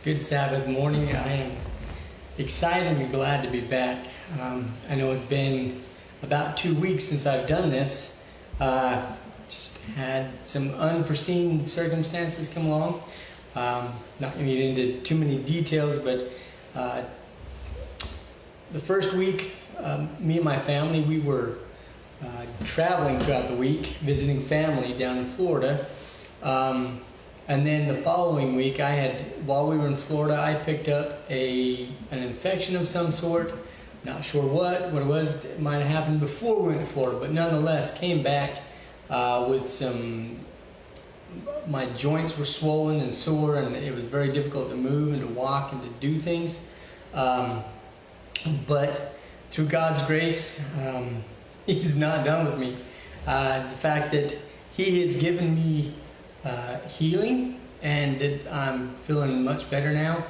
Good Sabbath morning. I am excited and glad to be back. I know it's been about 2 weeks since I've done this. Just had some unforeseen circumstances come along. Not going to get into too many details, but the first week, me and my family, we were traveling throughout the week, visiting family down in Florida. And then the following week, while we were in Florida, I picked up an infection of some sort. Not sure what it was. It might have happened before we went to Florida, but nonetheless came back with my joints were swollen and sore, and it was very difficult to move and to walk and to do things. But through God's grace, He's not done with me. The fact that He has given me healing and that I'm feeling much better now,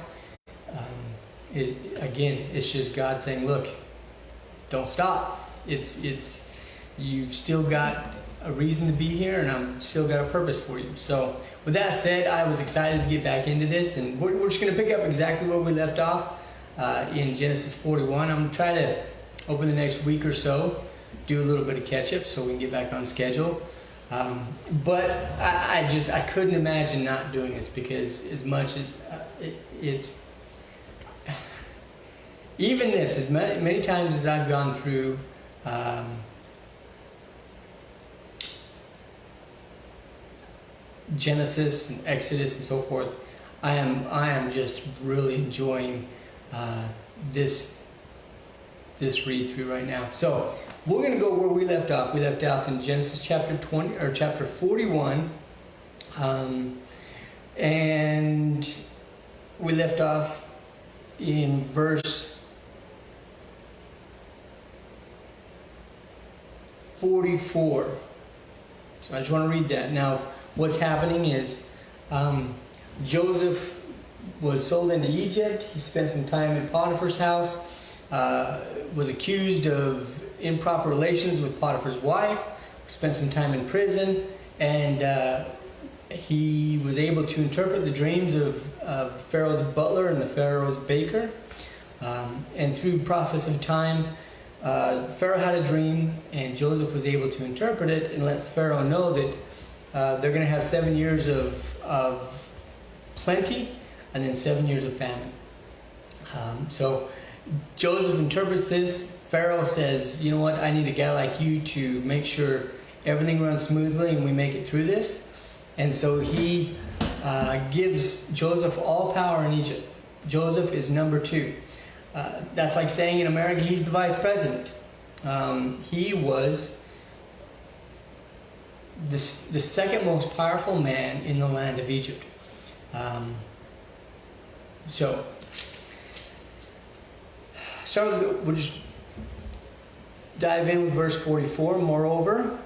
it's just God saying, look, don't stop. You've still got a reason to be here, and I'm still got a purpose for you. So with that said, I was excited to get back into this, and we're just going to pick up exactly where we left off in Genesis 41. I'm going to try to, over the next week or so, do a little bit of catch up so we can get back on schedule. But I couldn't imagine not doing this, because as much as it's even this, as many times as I've gone through Genesis and Exodus and so forth, I am just really enjoying this read through right now. So we're going to go where we left off. We left off in Genesis chapter 41, and we left off in verse 44. So I just want to read that. Now, what's happening is Joseph was sold into Egypt. He spent some time in Potiphar's house, was accused of improper relations with Potiphar's wife, spent some time in prison, and he was able to interpret the dreams of Pharaoh's butler and the Pharaoh's baker. And through the process of time, Pharaoh had a dream, and Joseph was able to interpret it and lets Pharaoh know that they're going to have 7 years of plenty and then 7 years of famine. So Joseph interprets this. Pharaoh says, you know what, I need a guy like you to make sure everything runs smoothly and we make it through this. And so he gives Joseph all power in Egypt. Joseph is number 2. That's like saying in America, he's the vice president. He was the second most powerful man in the land of Egypt. So we'll just dive in with verse 44. Moreover,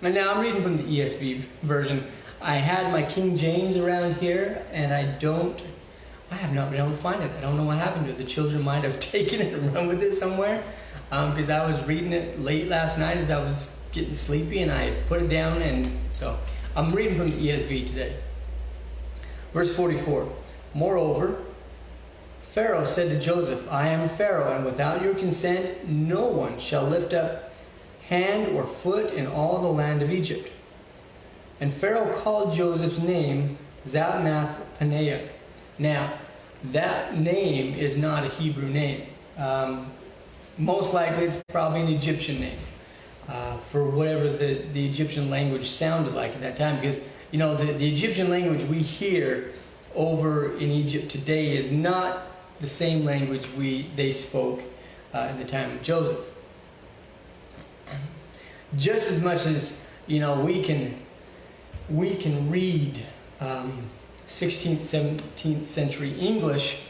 and now I'm reading from the ESV version. I had my King James around here, and I have not been able to find it. I don't know what happened to it. The children might have taken it and run with it somewhere, because I was reading it late last night as I was getting sleepy, and I put it down, and so I'm reading from the ESV today. Verse 44. Moreover, Pharaoh said to Joseph, I am Pharaoh, and without your consent no one shall lift up hand or foot in all the land of Egypt. And Pharaoh called Joseph's name Zaphnath-Paneah. Now, that name is not a Hebrew name. Most likely it's probably an Egyptian name, for whatever the Egyptian language sounded like at that time. Because, you know, the Egyptian language we hear over in Egypt today is not the same language they spoke in the time of Joseph. Just as much as, you know, we can read 16th, 17th century English,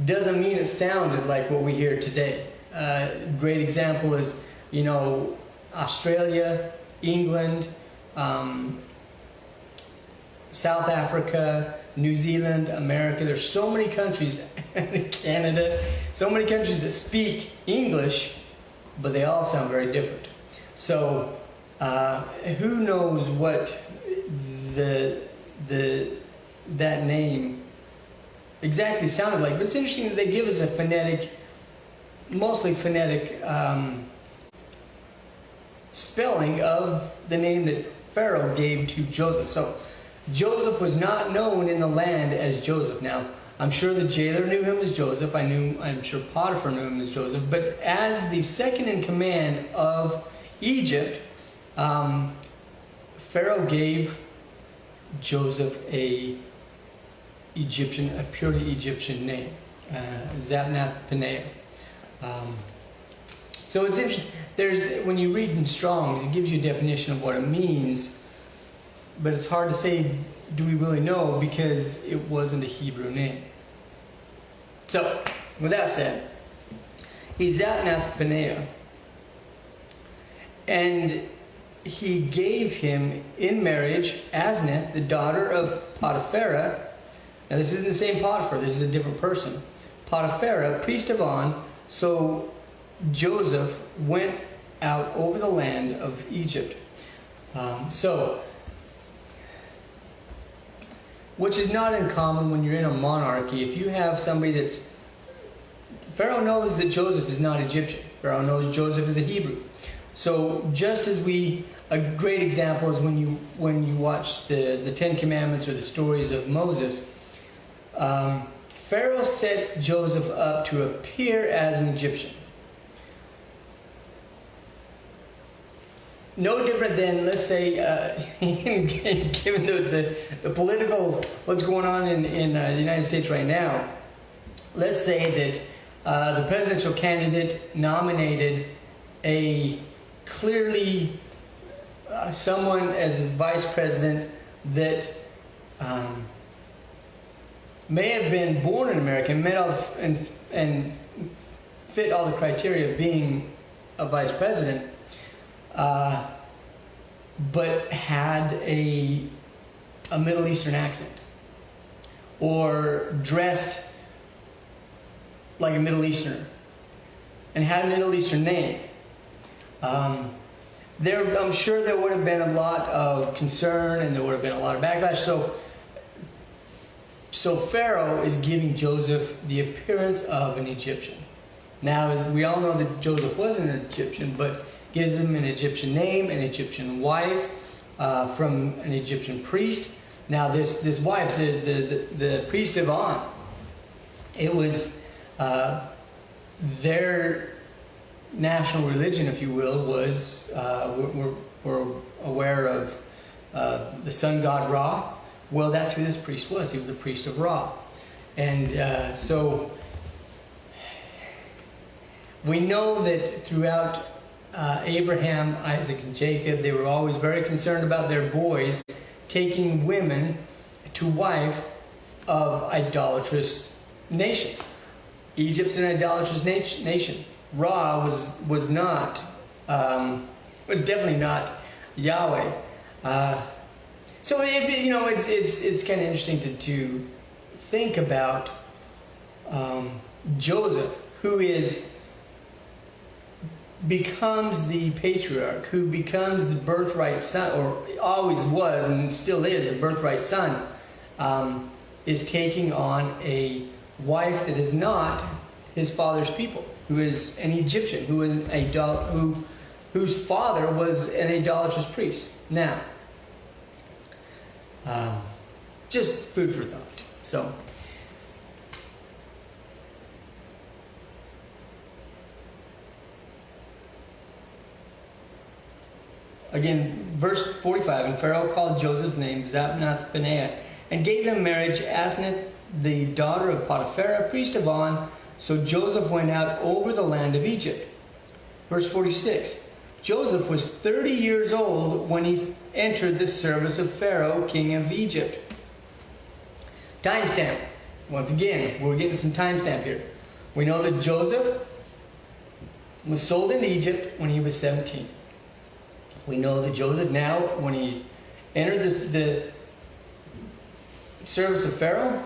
doesn't mean it sounded like what we hear today. Great example is, you know, Australia, England, South Africa, New Zealand, America. There's so many countries, Canada, so many countries that speak English, but they all sound very different. So who knows what the that name exactly sounded like. But it's interesting that they give us a phonetic, mostly phonetic spelling of the name that Pharaoh gave to Joseph. So Joseph was not known in the land as Joseph. Now, I'm sure the jailer knew him as Joseph. I'm sure Potiphar knew him as Joseph. But as the second in command of Egypt, Pharaoh gave Joseph a purely Egyptian name, Zapnath-Paneah. So it's interesting. When you read in Strong's, it gives you a definition of what it means, but it's hard to say, do we really know, because it wasn't a Hebrew name. So, with that said, he's Zapnath-Paneah, and he gave him in marriage Asnath, the daughter of Potiphera. Now this isn't the same Potiphar, this is a different person. Potiphera, priest of On. So Joseph went out over the land of Egypt. Which is not uncommon when you're in a monarchy. If you have somebody that's... Pharaoh knows that Joseph is not Egyptian. Pharaoh knows Joseph is a Hebrew. So just as a great example is when you watch the Ten Commandments or the stories of Moses, Pharaoh sets Joseph up to appear as an Egyptian. No different than, let's say, given the political, what's going on in the United States right now, let's say that the presidential candidate nominated a clearly someone as his vice president that may have been born in America and fit all the criteria of being a vice president, but had a Middle Eastern accent, or dressed like a Middle Easterner, and had a Middle Eastern name. I'm sure there would have been a lot of concern, and there would have been a lot of backlash. So Pharaoh is giving Joseph the appearance of an Egyptian. Now, as we all know that Joseph wasn't an Egyptian, but gives him an Egyptian name, an Egyptian wife, from an Egyptian priest. Now, this wife, the priest of On, it was their national religion, if you will, was we're aware of the sun god Ra. Well, that's who this priest was. He was the priest of Ra. And so we know that throughout Abraham, Isaac, and Jacob, they were always very concerned about their boys taking women to wife of idolatrous nations. Egypt's an idolatrous nation. Ra was definitely not Yahweh. So it's kind of interesting to think about Joseph, who becomes the patriarch, who becomes the birthright son, or always was and still is the birthright son, is taking on a wife that is not his father's people, who is an Egyptian, whose father was an idolatrous priest. Now, just food for thought. So, again, verse 45, and Pharaoh called Joseph's name Zapnath-Paneah, and gave him marriage Asnath, the daughter of Potiphera, priest of On. So Joseph went out over the land of Egypt. Verse 46, Joseph was 30 years old when he entered the service of Pharaoh, king of Egypt. Timestamp. Once again, we're getting some timestamp here. We know that Joseph was sold into Egypt when he was 17. We know that Joseph now, when he entered the service of Pharaoh,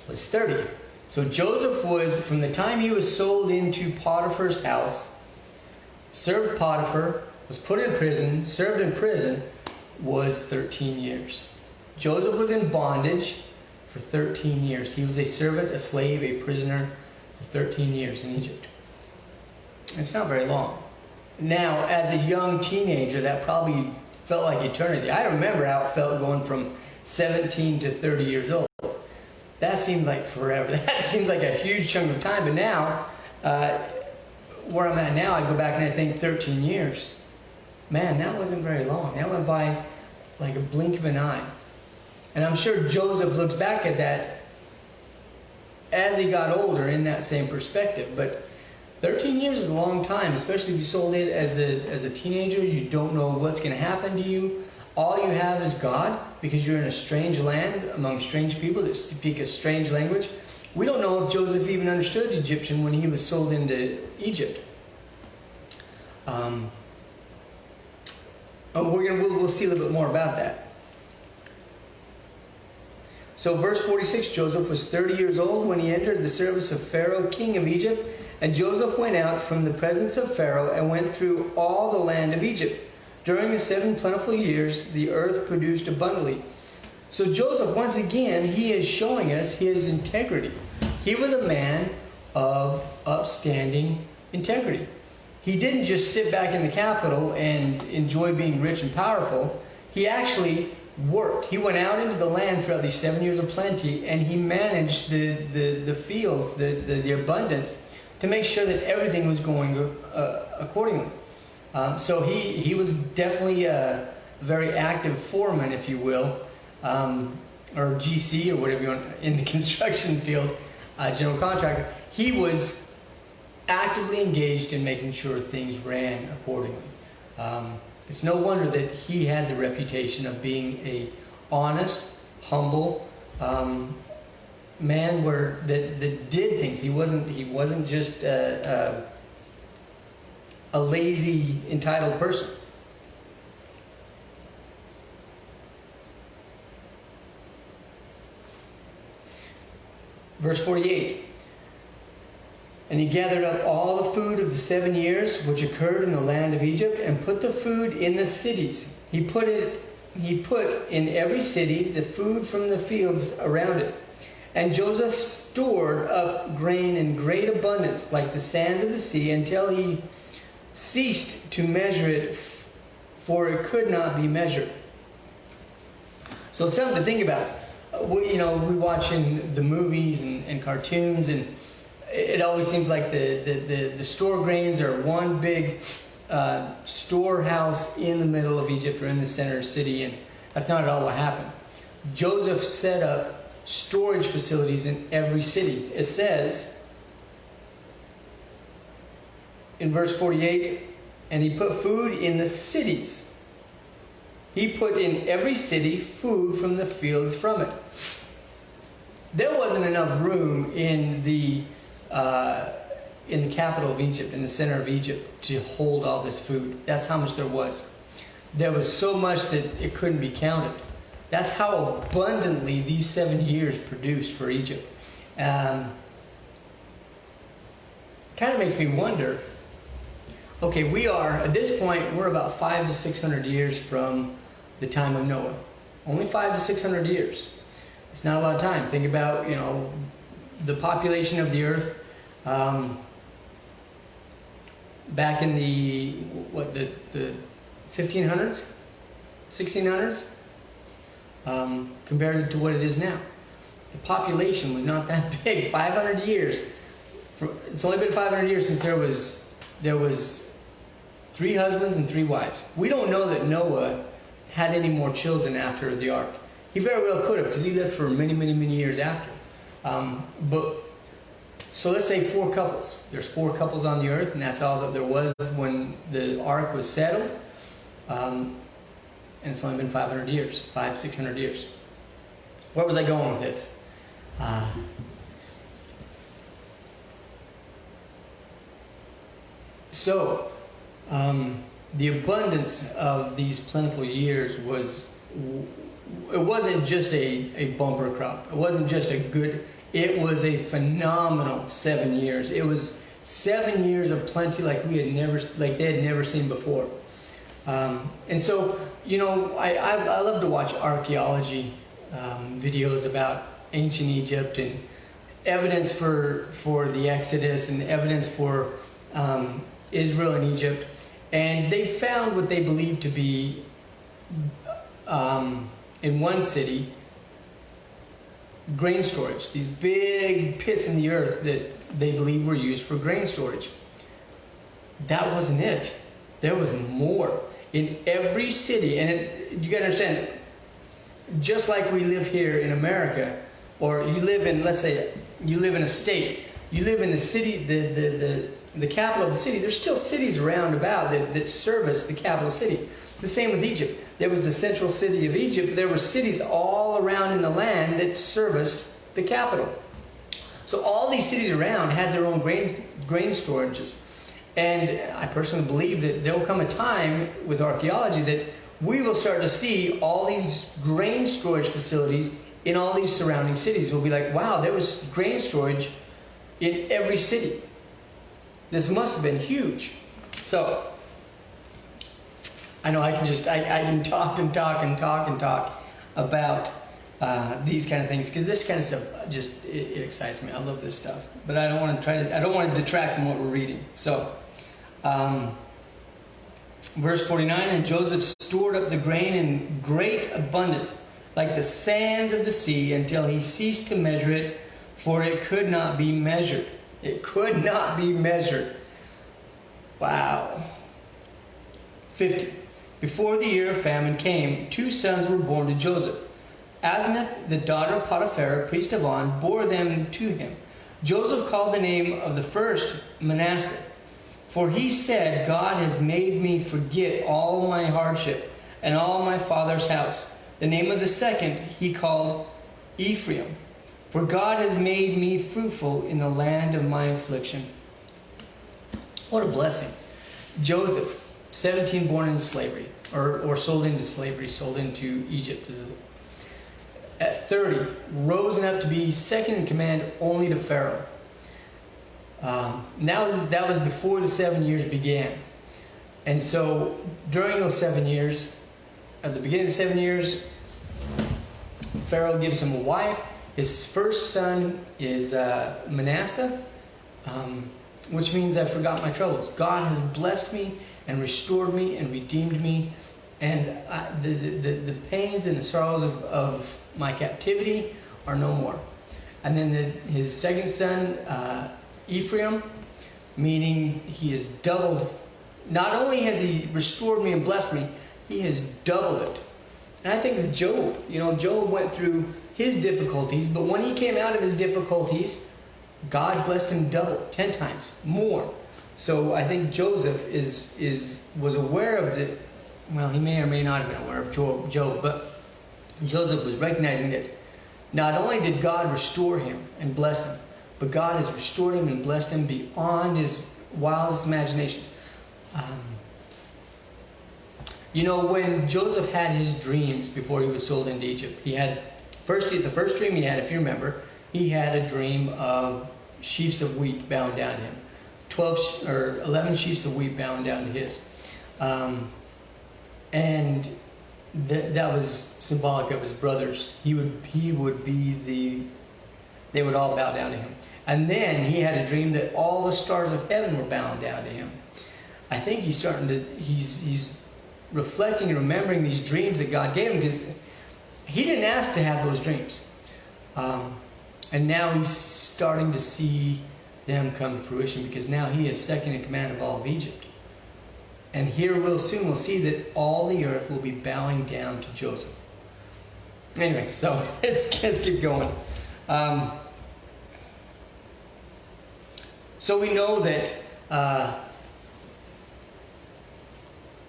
was 30. So Joseph was, from the time he was sold into Potiphar's house, served Potiphar, was put in prison, served in prison, was 13 years. Joseph was in bondage for 13 years. He was a servant, a slave, a prisoner for 13 years in Egypt. It's not very long. Now, as a young teenager, that probably felt like eternity. I remember how it felt going from 17 to 30 years old. That seemed like forever. That seems like a huge chunk of time. But now, where I'm at now, I go back and I think 13 years. Man, that wasn't very long. That went by like a blink of an eye. And I'm sure Joseph looks back at that as he got older in that same perspective. But 13 years is a long time, especially if you sold it as a teenager. You don't know what's going to happen to you. All you have is God, because you're in a strange land among strange people that speak a strange language. We don't know if Joseph even understood Egyptian when he was sold into Egypt. We'll see a little bit more about that. So verse 46, Joseph was 30 years old when he entered the service of Pharaoh, king of Egypt. And Joseph went out from the presence of Pharaoh and went through all the land of Egypt. During the 7 plentiful years, the earth produced abundantly. So Joseph, once again, he is showing us his integrity. He was a man of upstanding integrity. He didn't just sit back in the capital and enjoy being rich and powerful. He actually worked. He went out into the land throughout these 7 years of plenty, and he managed the fields, the abundance, to make sure that everything was going accordingly. So he was definitely a very active foreman, if you will, or GC, or whatever you want, in the construction field, general contractor. He was actively engaged in making sure things ran accordingly. It's no wonder that he had the reputation of being a honest, humble man that did things. He wasn't just a lazy, entitled person. Verse 48. And he gathered up all the food of the 7 years which occurred in the land of Egypt, and put the food in the cities. He put in every city the food from the fields around it. And Joseph stored up grain in great abundance, like the sands of the sea, until he ceased to measure it, for it could not be measured. So it's something to think about. We watch in the movies and cartoons, and it always seems like the store grains are one big storehouse in the middle of Egypt, or in the center of the city, and that's not at all what happened. Joseph set up storage facilities in every city. It says in verse 48, and he put food in the cities. He put in every city food from the fields from it. There wasn't enough room in the capital of Egypt, in the center of Egypt, to hold all this food. That's how much there was. There was so much that it couldn't be counted. That's how abundantly these 7 years produced for Egypt. Kind of makes me wonder, okay, at this point, we're about 500 to 600 years from the time of Noah. Only 500 to 600 years. It's not a lot of time. Think about, the population of the earth back in the 1500s, 1600s, compared to what it is now. The population was not that big. 500 years. It's only been 500 years since there was 3 husbands and 3 wives. We don't know that Noah had any more children after the ark. He very well could have, because he lived for many, many, many years after. So let's say 4 couples. There's 4 couples on the earth, and that's all that there was when the ark was settled. And it's only been 500 years, 600 years. Where was I going with this? The abundance of these plentiful years it wasn't just a bumper crop. It wasn't just it was a phenomenal 7 years. It was 7 years of plenty like they had never seen before. And so, I love to watch archaeology videos about ancient Egypt and evidence for the Exodus and evidence for Israel and Egypt. And they found what they believed to be, in one city, grain storage. These big pits in the earth that they believe were used for grain storage. That wasn't it. There was more. In every city, and you got to understand, just like we live here in America, or you live in, let's say, you live in a state, you live in the city, the capital of the city, there's still cities around about that service the capital city. The same with Egypt. There was the central city of Egypt. There were cities all around in the land that serviced the capital. So all these cities around had their own grain storages. And I personally believe that there will come a time with archaeology that we will start to see all these grain storage facilities in all these surrounding cities. We'll be like, wow, there was grain storage in every city. This must have been huge. So, I know I can talk and talk and talk and talk about these kind of things, because this kind of stuff just, it excites me. I love this stuff. But I don't want to detract from what we're reading. So, verse 49, and Joseph stored up the grain in great abundance, like the sands of the sea, until he ceased to measure it, for it could not be measured. It could not be measured. Wow. 50. Before the year of famine came, 2 sons were born to Joseph. Asenath, the daughter of Potiphar, priest of On, bore them to him. Joseph called the name of the first Manasseh, for he said, God has made me forget all my hardship and all my father's house. The name of the second he called Ephraim, for God has made me fruitful in the land of my affliction. What a blessing. Joseph, 17, born into slavery, or sold into slavery, sold into Egypt. At 30, rose up to be second in command only to Pharaoh. That was before the 7 years began. And so during those 7 years, at the beginning of the 7 years, Pharaoh gives him a wife. His first son is Manasseh, which means I forgot my troubles. God has blessed me and restored me and redeemed me. And the pains and the sorrows of my captivity are no more. And then his second son, Ephraim, meaning he has doubled. Not only has he restored me and blessed me, he has doubled it. And I think of Job. Job went through his difficulties, but when he came out of his difficulties, God blessed him double, 10 times more. So I think Joseph was aware of the, well, he may or may not have been aware of Job, but Joseph was recognizing that not only did God restore him and bless him, but God has restored him and blessed him beyond his wildest imaginations. When Joseph had his dreams before he was sold into Egypt, the first dream he had, if you remember, he had a dream of sheaves of wheat bound down to him. 11 sheaves of wheat bound down to his. And that was symbolic of his brothers. They would all bow down to him. And then he had a dream that all the stars of heaven were bound down to him. I think he's reflecting and remembering these dreams that God gave him, because he didn't ask to have those dreams. And now he's starting to see them come to fruition, because now he is second in command of all of Egypt. And here we'll see that all the earth will be bowing down to Joseph. Anyway, so let's keep going. So we know that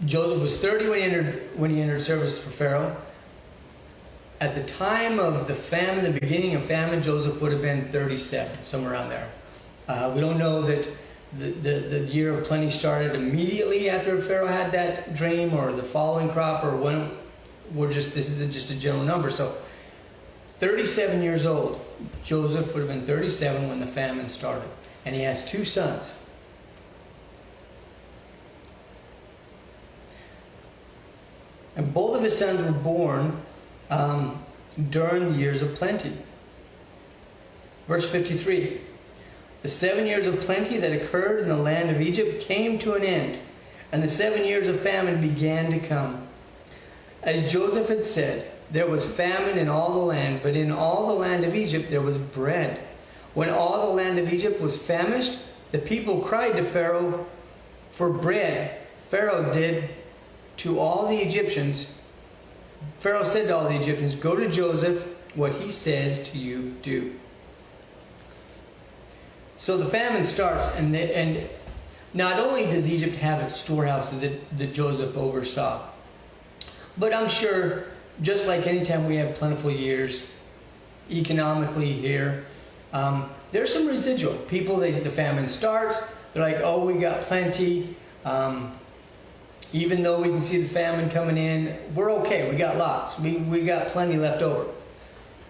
Joseph was 30 when he entered service for Pharaoh. At the time of the famine, the beginning of famine, Joseph would have been 37, somewhere around there. We don't know that the year of plenty started immediately after Pharaoh had that dream, or the following crop, or when. This is just a general number. So 37 years old. Joseph would have been 37 when the famine started. And he has 2 sons. And both of his sons were born during the years of plenty. Verse 53. The 7 years of plenty that occurred in the land of Egypt came to an end, and the 7 years of famine began to come. As Joseph had said, there was famine in all the land, but in all the land of Egypt there was bread. When all the land of Egypt was famished, the people cried to Pharaoh for bread. Pharaoh said to all the Egyptians, go to Joseph, what he says to you do. So the famine starts, and not only does Egypt have its storehouses that Joseph oversaw, but I'm sure, just like anytime we have plentiful years, economically here, there's some residual. People, the famine starts, they're like, oh, we got plenty. Even though we can see the famine coming in, we're okay. We got lots. We got plenty left over.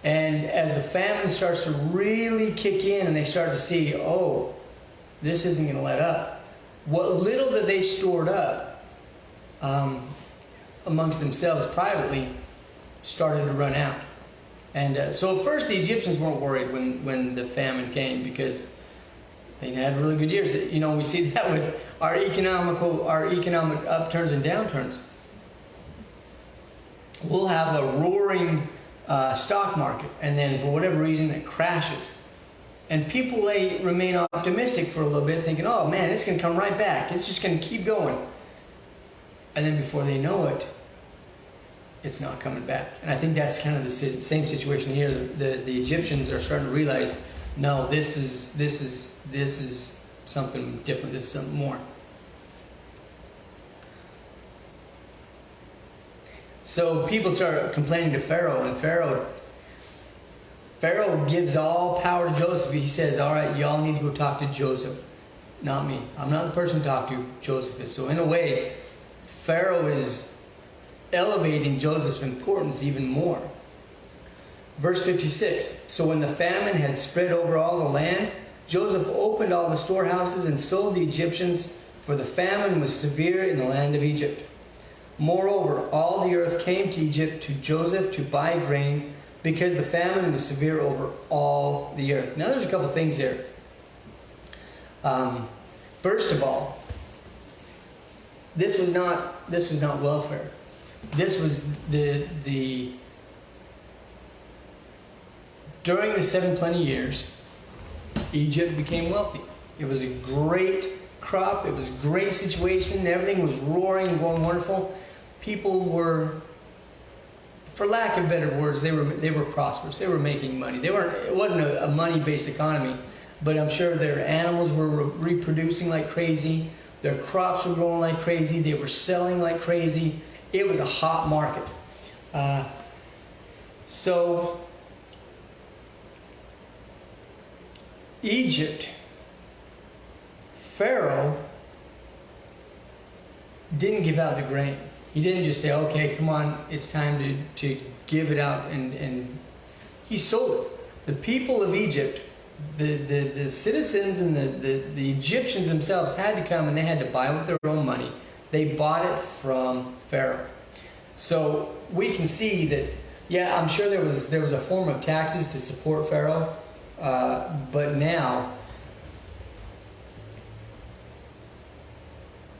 And as the famine starts to really kick in and they start to see, oh, this isn't going to let up, what little that they stored up amongst themselves privately started to run out. And so at first the Egyptians weren't worried when the famine came, because they had really good years. You know, we see that with our economic upturns and downturns. We'll have a roaring stock market, and then for whatever reason it crashes. And people remain optimistic for a little bit, thinking, oh man, it's going to come right back. It's just going to keep going. And then before they know it, it's not coming back. And I think that's kind of the same situation here. The Egyptians are starting to realize, no, this is something different. This is something more. So people start complaining to Pharaoh, and Pharaoh gives all power to Joseph. He says, all right, y'all need to go talk to Joseph, not me. I'm not the person to talk to. Joseph is. So in a way, Pharaoh is elevating Joseph's importance even more. Verse 56. So when the famine had spread over all the land, Joseph opened all the storehouses and sold the Egyptians, for the famine was severe in the land of Egypt. Moreover, all the earth came to Egypt to Joseph to buy grain, because the famine was severe over all the earth. Now there's a couple things here. First of all, this was not welfare. This was during the 7 plenty years, Egypt became wealthy. It was a great crop. It was a great situation. Everything was roaring and going wonderful. People were, for lack of better words, they were prosperous. They were making money. It wasn't a money-based economy, but I'm sure their animals were reproducing like crazy. Their crops were growing like crazy. They were selling like crazy. It was a hot market. So Egypt, Pharaoh didn't give out the grain. He didn't just say, okay, come on, it's time to give it out, and he sold it. The people of Egypt, the citizens and the Egyptians themselves had to come, and they had to buy with their own money. They bought it from Pharaoh. So we can see that, yeah, I'm sure there was a form of taxes to support Pharaoh, but now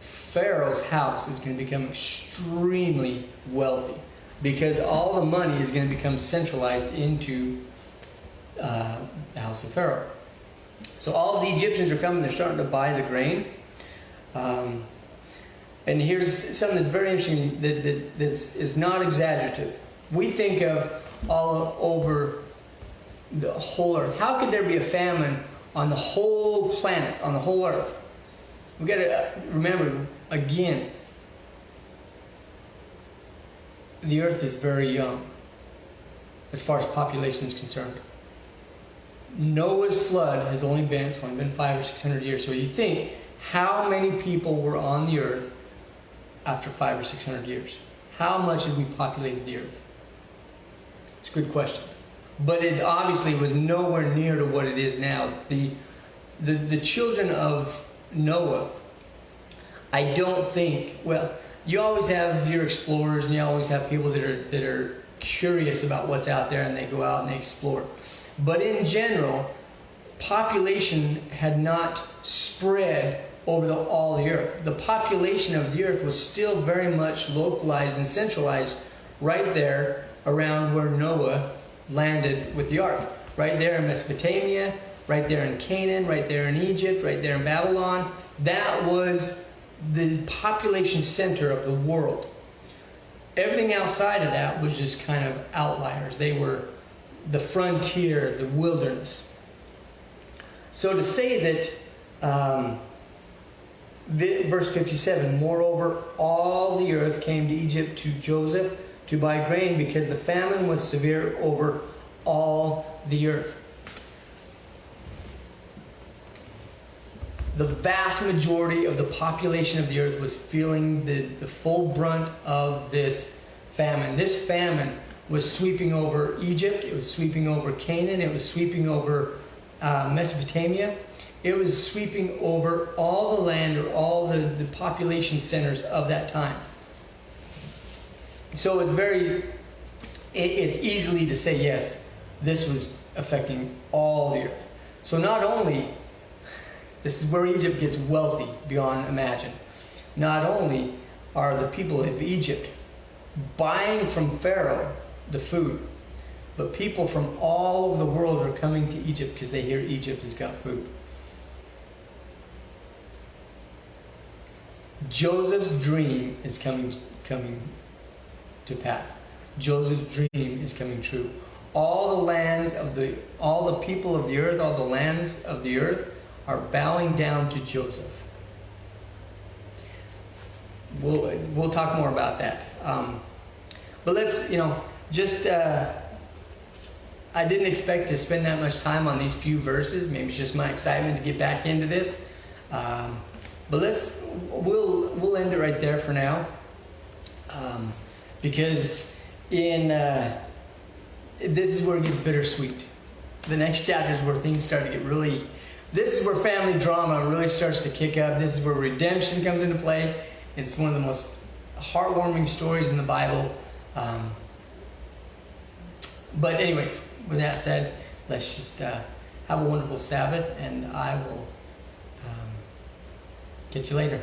Pharaoh's house is going to become extremely wealthy, because all the money is going to become centralized into the house of Pharaoh. So all of the Egyptians are coming. They're starting to buy the grain. And here's something that's very interesting that is not exaggerative. We think of all over the whole earth. How could there be a famine on the whole planet, on the whole earth? We've got to remember, again, the earth is very young as far as population is concerned. Noah's flood has only been 500 or 600 years. So you think, how many people were on the earth after 500 or 600 years? How much have we populated the earth? It's a good question. But it obviously was nowhere near to what it is now. The children of Noah, I don't think, well, you always have your explorers, and you always have people that are curious about what's out there and they go out and they explore. But in general, population had not spread over all the earth. The population of the earth was still very much localized and centralized right there around where Noah landed with the ark. Right there in Mesopotamia, right there in Canaan, right there in Egypt, right there in Babylon. That was the population center of the world. Everything outside of that was just kind of outliers. They were the frontier, the wilderness. So to say that, verse 57, moreover, all the earth came to Egypt to Joseph to buy grain because the famine was severe over all the earth. The vast majority of the population of the earth was feeling the full brunt of this famine. This famine was sweeping over Egypt. It was sweeping over Canaan. It was sweeping over Mesopotamia. It was sweeping over all the land, or all the population centers of that time. So it's easily to say, yes, this was affecting all the earth. So not only, this is where Egypt gets wealthy beyond imagine. Not only are the people of Egypt buying from Pharaoh the food, but people from all over the world are coming to Egypt because they hear Egypt has got food. Joseph's dream is coming to pass. Joseph's dream is coming true. All the people of the earth, all the lands of the earth are bowing down to Joseph. We'll talk more about that. But let's, I didn't expect to spend that much time on these few verses. Maybe it's just my excitement to get back into this. But we'll end it right there for now. Because this is where it gets bittersweet. The next chapter is where things start to get really, this is where family drama really starts to kick up. This is where redemption comes into play. It's one of the most heartwarming stories in the Bible. But anyways, with that said, let's just have a wonderful Sabbath, and I will catch you later.